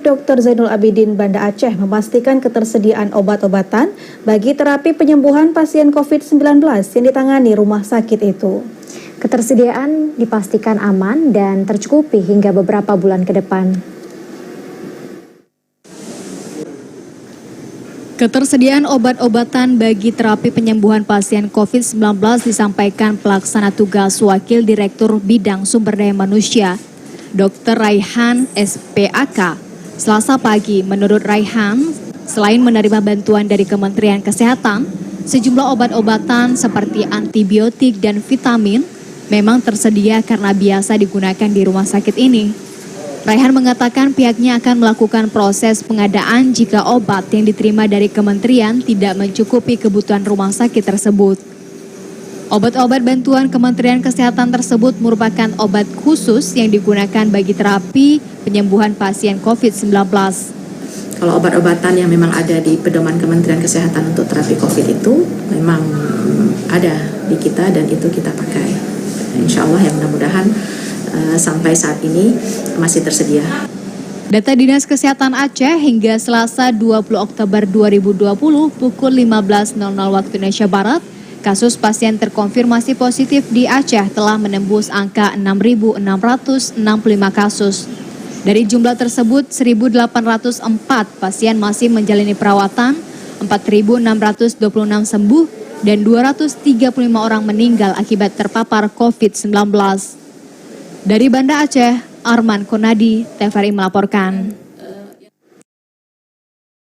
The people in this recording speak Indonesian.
Dr. Zainul Abidin Banda Aceh memastikan ketersediaan obat-obatan bagi terapi penyembuhan pasien COVID-19 yang ditangani rumah sakit itu. Ketersediaan dipastikan aman dan tercukupi hingga beberapa bulan ke depan. Ketersediaan obat-obatan bagi terapi penyembuhan pasien COVID-19 disampaikan pelaksana tugas Wakil Direktur Bidang Sumber Daya Manusia, Dr. Raihan SPAK. Selasa pagi, menurut Raihan, selain menerima bantuan dari Kementerian Kesehatan, sejumlah obat-obatan seperti antibiotik dan vitamin memang tersedia karena biasa digunakan di rumah sakit ini. Raihan mengatakan pihaknya akan melakukan proses pengadaan jika obat yang diterima dari kementerian tidak mencukupi kebutuhan rumah sakit tersebut. Obat-obat bantuan Kementerian Kesehatan tersebut merupakan obat khusus yang digunakan bagi terapi penyembuhan pasien COVID-19. Kalau obat-obatan yang memang ada di pedoman Kementerian Kesehatan untuk terapi COVID itu memang ada di kita dan itu kita pakai. Insya Allah ya mudah-mudahan sampai saat ini masih tersedia. Data Dinas Kesehatan Aceh hingga Selasa 20 Oktober 2020 pukul 15.00 waktu Indonesia Barat, kasus pasien terkonfirmasi positif di Aceh telah menembus angka 6.665 kasus. Dari jumlah tersebut, 1.804 pasien masih menjalani perawatan, 4.626 sembuh, dan 235 orang meninggal akibat terpapar COVID-19. Dari Banda Aceh, Arman Konadi, TVRI melaporkan.